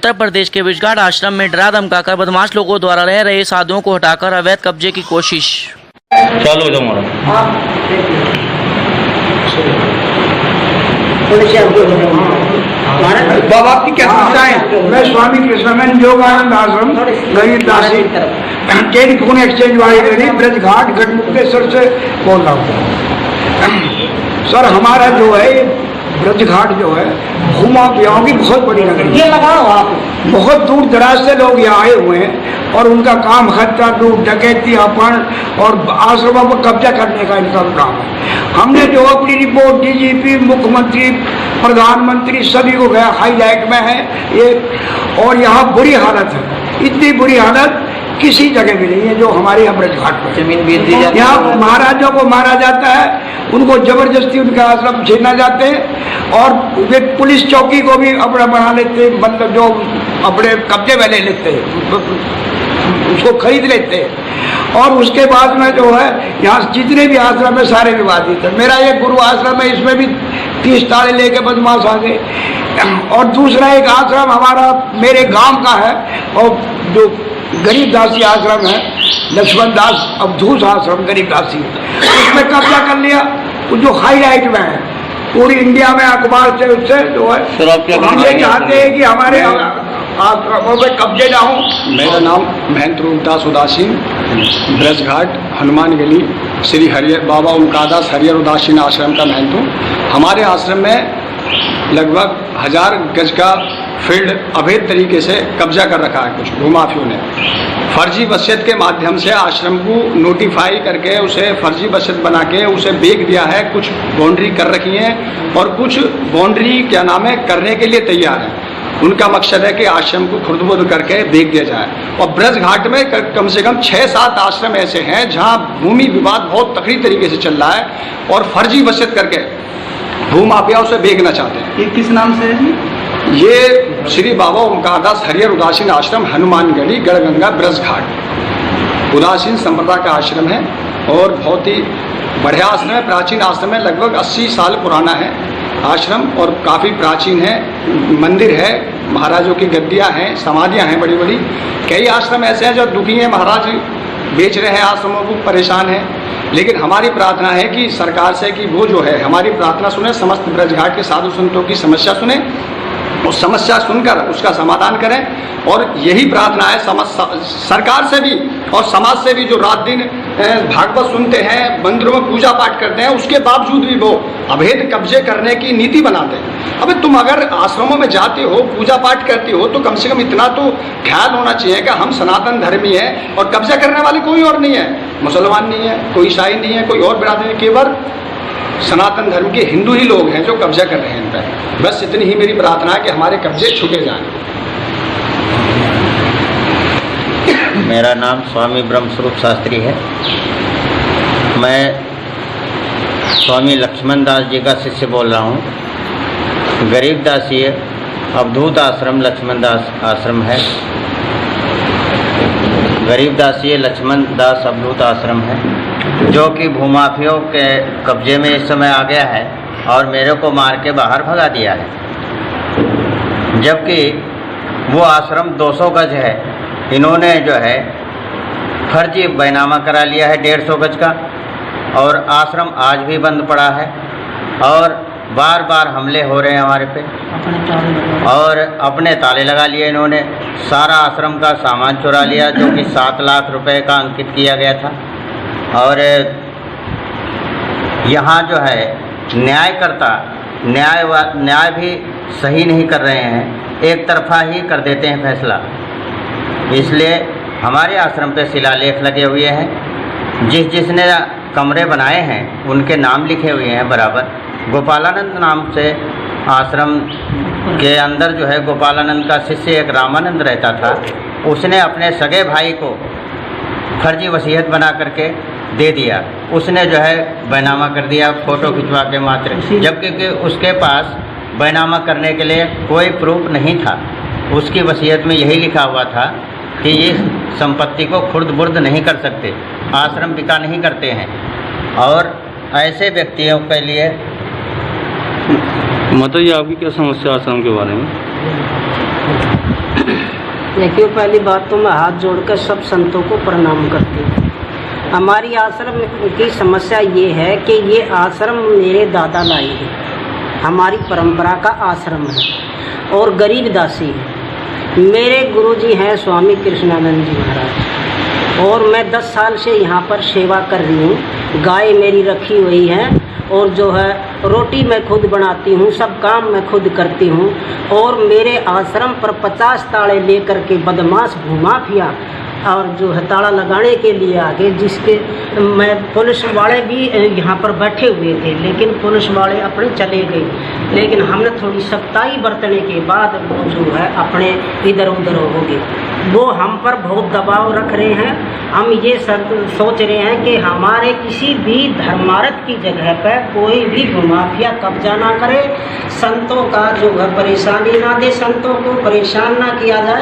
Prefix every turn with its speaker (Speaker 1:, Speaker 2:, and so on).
Speaker 1: उत्तर प्रदेश के विजघाट आश्रम में डरा धमकाकर बदमाश लोगों द्वारा रह रहे साधुओं को हटाकर अवैध कब्जे की कोशिश।
Speaker 2: चालू हो जाओ
Speaker 3: बाबा आपकी क्या समस्याएं? मैं स्वामी कृष्णानंद योगानंद आश्रम गरीब दासी टेलीफोन एक्सचेंज वाली गरीब ब्रजघाट गढ़मुक्तेश्वर से बोल रहा हूँ। सर हमारा जो है ब्रजघाट जो है घुमा पियाओं की बहुत बड़ी नगरी है। बहुत दूर दराज से लोग यहाँ आए हुए हैं और उनका काम हत्या लूट डकैती अपहरण और आश्रमों पर कब्जा करने का इनका काम है। हमने जो अपनी रिपोर्ट डीजीपी मुख्यमंत्री प्रधानमंत्री सभी को गया हाईलाइट में है ये, और यहाँ बुरी हालत है, इतनी बुरी हालत किसी जगह भी नहीं है जो हमारे यहाँ ब्रजघाट पर
Speaker 2: जमीन बेच दी जाती है।
Speaker 3: यहाँ महाराजों को मारा जाता है, उनको जबरदस्ती उनका आश्रम छीना जाते हैं और वे पुलिस चौकी को भी अपना बना लेते हैं, मतलब जो अपने कब्जे में ले लेते हैं, उसको खरीद लेते हैं। और उसके बाद में जो है यहाँ जितने भी आश्रम है सारे विवादित है। मेरा एक गुरु आश्रम है, इसमें भी 30 ताले लेके बदमाश आ गए। और दूसरा एक आश्रम हमारा मेरे गांव का है और जो गरीब दासी आश्रम है लक्ष्मण दास अवधूत आश्रम गरीब दासी, उसमें कब्जा कर लिया, जो हाईलाइट में है पूरी इंडिया में अखबार से उससे जो है हम ये चाहते हैं कि हमारे आश्रमों पे कब्जे ना हो।
Speaker 4: मेरा नाम महेंद्र रूपदास उदासीन ब्रजघाट हनुमान गली श्री हरियर बाबा ओमकारदास हरियर उदासीन आश्रम का महंत हूँ। हमारे आश्रम में लगभग 1000 गज का फील्ड अवैध तरीके से कब्जा कर रखा है कुछ भूमाफियों ने। फर्जी वसीयत के माध्यम से आश्रम को नोटिफाई करके उसे फर्जी वसीयत बना के उसे बेच दिया है। कुछ बाउंड्री कर रखी है और कुछ बाउंड्री क्या नाम है करने के लिए तैयार है। उनका मकसद है कि आश्रम को खुर्द-बुर्द करके बेच दिया जाए। और ब्रजघाट में कम से कम 6-7 आश्रम ऐसे हैं जहां भूमि विवाद बहुत तकड़ी तरीके से चल रहा है और फर्जी वसीयत करके भूमाफियाओं से बेचना चाहते हैं।
Speaker 2: ये किस नाम से है?
Speaker 4: ये श्री बाबा ओमकारदास हरियर उदासीन आश्रम हनुमान गढ़ी गढ़गंगा ब्रजघाट उदासीन संप्रदाय का आश्रम है और बहुत ही बढ़िया आश्रम है। प्राचीन आश्रम है, लगभग 80 साल पुराना है आश्रम और काफ़ी प्राचीन है। मंदिर है, महाराजों की गद्दियाँ हैं, समाधियाँ हैं बड़ी बड़ी। कई आश्रम ऐसे हैं जो दुखी हैं, महाराज बेच रहे हैं आश्रमों को, परेशान हैं। लेकिन हमारी प्रार्थना है कि सरकार से कि वो जो है हमारी प्रार्थना सुने, समस्त ब्रजघाट के साधु संतों की समस्या सुने और समस्या सुनकर उसका समाधान करें। और यही प्रार्थना है सरकार से भी और समाज से भी, जो रात दिन भागवत सुनते हैं, मंदिरों में पूजा पाठ करते हैं, उसके बावजूद भी वो अवैध कब्जे करने की नीति बनाते हैं। अबे तुम अगर आश्रमों में जाते हो, पूजा पाठ करती हो, तो कम से कम इतना तो ख्याल होना चाहिए कि हम सनातन धर्मी हैं और कब्जा करने वाले कोई और नहीं है, मुसलमान नहीं है, कोई ईसाई नहीं है, कोई और बिरादरी, केवल सनातन धर्म के हिंदू ही लोग हैं जो कब्जा कर रहे हैं इन पर। बस इतनी ही मेरी प्रार्थना है कि हमारे कब्जे छुटे जाएं।
Speaker 2: मेरा नाम स्वामी ब्रह्मस्वरूप शास्त्री है। मैं स्वामी लक्ष्मण दास जी का शिष्य बोल रहा हूँ। गरीब दासी अवधूत आश्रम लक्ष्मण दास आश्रम है। गरीब दासी लक्ष्मण दास अवधूत आश्रम है जो कि भूमाफियों के कब्जे में इस समय आ गया है और मेरे को मार के बाहर भगा दिया है। जबकि वो आश्रम 200 गज है, इन्होंने जो है फर्जी बैनामा करा लिया है 150 गज का और आश्रम आज भी बंद पड़ा है और बार बार हमले हो रहे हैं हमारे पे और अपने ताले लगा लिए इन्होंने। सारा आश्रम का सामान चुरा लिया जो कि 7 लाख रुपए का अंकित किया गया था। और यहाँ जो है न्यायकर्ता न्याय भी सही नहीं कर रहे हैं, एक तरफा ही कर देते हैं फैसला। इसलिए हमारे आश्रम पे शिलालेख लगे हुए हैं, जिसने कमरे बनाए हैं उनके नाम लिखे हुए हैं बराबर। गोपालानंद नाम से आश्रम के अंदर जो है गोपालानंद का शिष्य एक रामानंद रहता था, उसने अपने सगे भाई को फर्जी वसीयत बना करके दे दिया। उसने जो है बैनामा कर दिया फ़ोटो खिंचवा के मात्र, जबकि उसके पास बैनामा करने के लिए कोई प्रूफ नहीं था। उसकी वसीयत में यही लिखा हुआ था कि ये संपत्ति को खुर्द-बुर्द नहीं कर सकते, आश्रम बिका नहीं करते हैं। और ऐसे व्यक्तियों के लिए
Speaker 5: माता जी आपकी क्या समस्या आश्रम के बारे में? देखिए, पहली बात तो मैं हाथ जोड़कर सब संतों को प्रणाम करती हूँ। हमारी आश्रम की समस्या ये है कि ये आश्रम मेरे दादा लाई है, हमारी परंपरा का आश्रम है और गरीब दासी है। मेरे गुरुजी हैं स्वामी कृष्णानंद जी महाराज और मैं 10 साल से यहाँ पर सेवा कर रही हूँ। गाय मेरी रखी हुई है और जो है रोटी मैं खुद बनाती हूँ, सब काम मैं खुद करती हूँ। और मेरे आश्रम पर 50 ताले लेकर के बदमाश भूमाफिया और जो है ताला लगाने के लिए आगे, जिसके मैं पुलिस वाले भी यहाँ पर बैठे हुए थे, लेकिन पुलिस वाले अपने चले गए। लेकिन हमने थोड़ी सख्ताई बरतने के बाद वो जो है अपने इधर उधर हो गए। वो हम पर बहुत दबाव रख रहे हैं। हम ये सोच रहे हैं कि हमारे किसी भी धर्मार्थ की जगह पर कोई भी भूमाफिया कब्जा ना करे, संतों का जो है परेशानी ना दे, संतों को परेशान ना किया जाए।